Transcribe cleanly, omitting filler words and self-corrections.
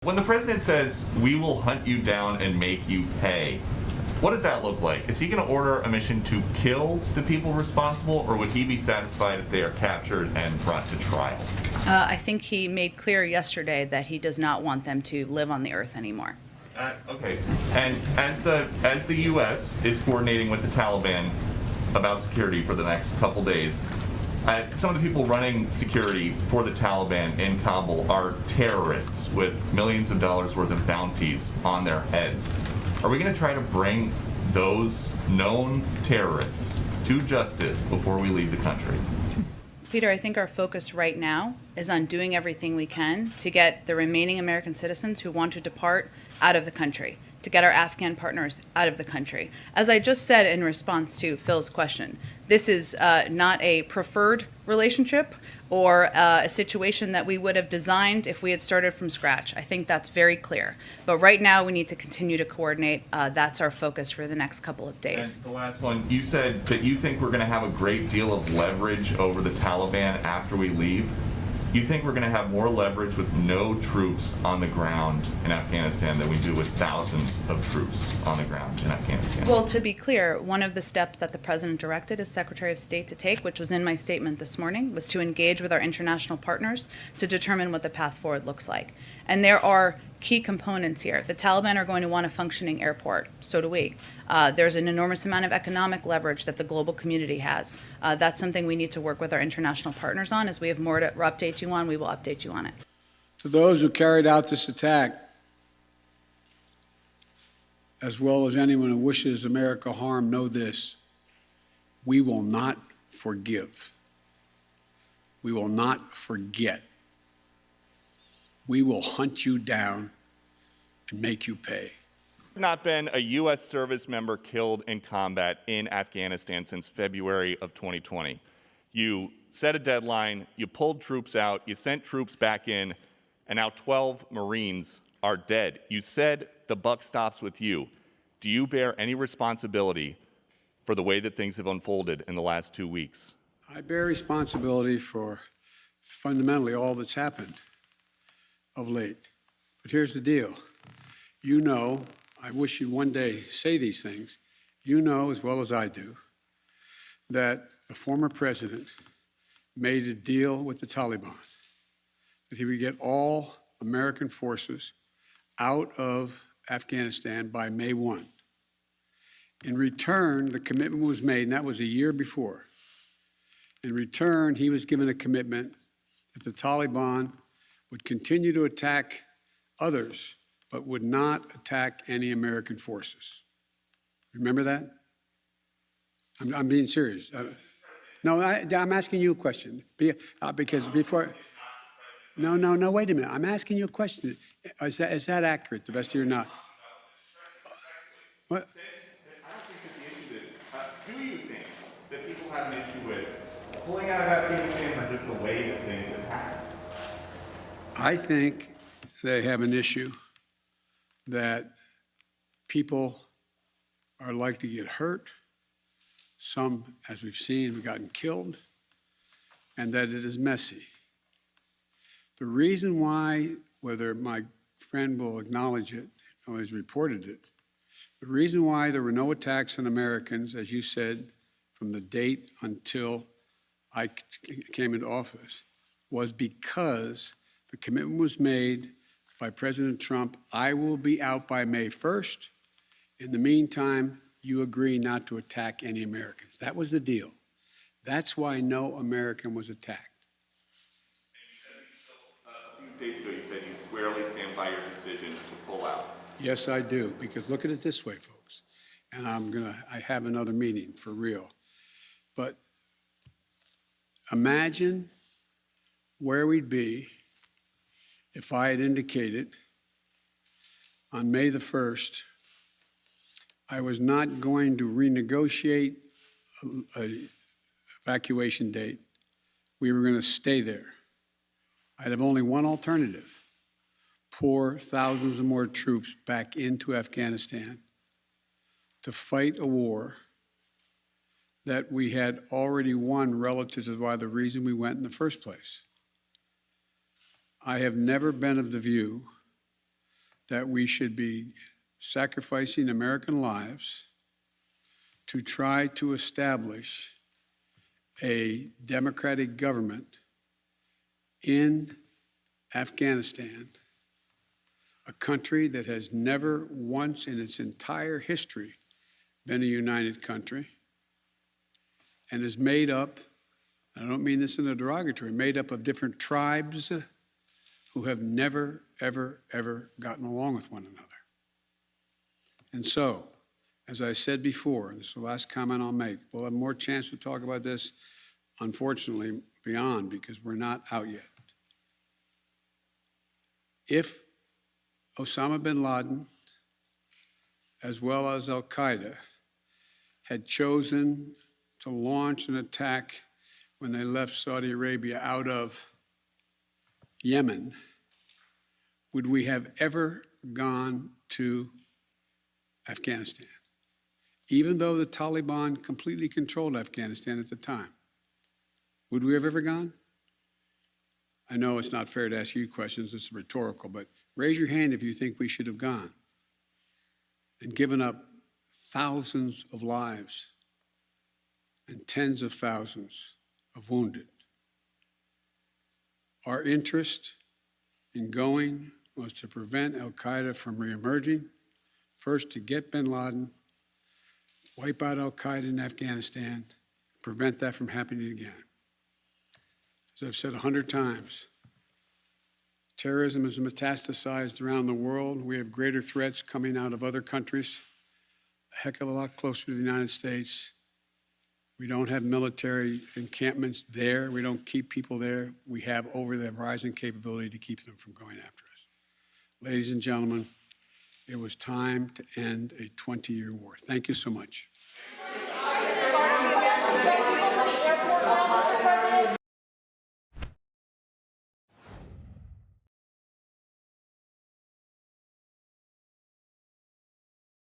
When the president says, we will hunt you down and make you pay, what does that look like? Is he going to order a mission to kill the people responsible, or would he be satisfied if they are captured and brought to trial? I think he made clear yesterday that he does not want them to live on the earth anymore. Okay. And as the U.S. is coordinating with the Taliban about security for the next couple days, some of the people running security for the Taliban in Kabul are terrorists with millions of dollars worth of bounties on their heads. Are we going to try to bring those known terrorists to justice before we leave the country? Peter, I think our focus right now is on doing everything we can to get the remaining American citizens who want to depart out of the country, to get our Afghan partners out of the country. As I just said in response to Phil's question, this is not a preferred relationship or a situation that we would have designed if we had started from scratch. I think that's very clear. But right now we need to continue to coordinate. That's our focus for the next couple of days. And the last one, you said that you think we're going to have a great deal of leverage over the Taliban after we leave. You think we're going to have more leverage with no troops on the ground in Afghanistan than we do with thousands of troops on the ground in Afghanistan? Well, to be clear, one of the steps that the President directed his Secretary of State to take, which was in my statement this morning, was to engage with our international partners to determine what the path forward looks like. And there are key components here. The Taliban are going to want a functioning airport. So do we. There's an enormous amount of economic leverage that the global community has. That's something we need to work with our international partners on. As we have more to update you on, we will update you on it. To those who carried out this attack, as well as anyone who wishes America harm, know this: we will not forgive. We will not forget. We will hunt you down and make you pay. Not been a U.S. service member killed in combat in Afghanistan since February of 2020. You set a deadline, you pulled troops out, you sent troops back in, and now 12 Marines are dead. You said the buck stops with you. Do you bear any responsibility for the way that things have unfolded in the last 2 weeks? I bear responsibility for fundamentally all that's happened of late. But here's the deal. You know, I wish you'd one day say these things. You know as well as I do that the former president made a deal with the Taliban that he would get all American forces out of Afghanistan by May 1. In return, the commitment was made, and that was a year before. In return, he was given a commitment that the Taliban would continue to attack others, but would not attack any American forces. Remember that? I'm being serious. No, I'm asking you a question. Because before... No, wait a minute. I'm asking you a question. Is that accurate, the best of your knowledge? What? I don't think that's the issue. Do you think that people have an issue with pulling out of Afghanistan or just the way that things have happened? I think they have an issue that people are likely to get hurt. Some, as we've seen, have gotten killed, and that it is messy. The reason why, whether my friend will acknowledge it or has reported it, the reason why there were no attacks on Americans, as you said, from the date until I came into office, was because the commitment was made by President Trump. I will be out by May 1st. In the meantime, you agree not to attack any Americans. That was the deal. That's why no American was attacked. And you said, a few days ago, you said you squarely stand by your decision to pull out. Yes, I do, because look at it this way, folks, and I have another meeting for real. But imagine where we'd be if I had indicated on May the 1st I was not going to renegotiate an evacuation date. We were going to stay there. I'd have only one alternative: pour thousands of more troops back into Afghanistan to fight a war that we had already won relative to why the reason we went in the first place. I have never been of the view that we should be sacrificing American lives to try to establish a democratic government in Afghanistan, a country that has never once in its entire history been a united country and is made up, I don't mean this in a derogatory, made up of different tribes who have never, ever, ever gotten along with one another. And so, as I said before, and this is the last comment I'll make, we'll have more chance to talk about this, unfortunately, beyond, because we're not out yet. If Osama bin Laden, as well as al-Qaeda, had chosen to launch an attack when they left Saudi Arabia out of Yemen, would we have ever gone to Afghanistan? Even though the Taliban completely controlled Afghanistan at the time, would we have ever gone? I know it's not fair to ask you questions, it's rhetorical, but raise your hand if you think we should have gone and given up thousands of lives and tens of thousands of wounded. Our interest in going was to prevent al-Qaeda from reemerging, first to get bin Laden, wipe out al-Qaeda in Afghanistan, prevent that from happening again. As I've said 100 times, terrorism is metastasized around the world. We have greater threats coming out of other countries, a heck of a lot closer to the United States. We don't have military encampments there. We don't keep people there. We have over-the-horizon capability to keep them from going after us. Ladies and gentlemen, it was time to end a 20-year war. Thank you so much.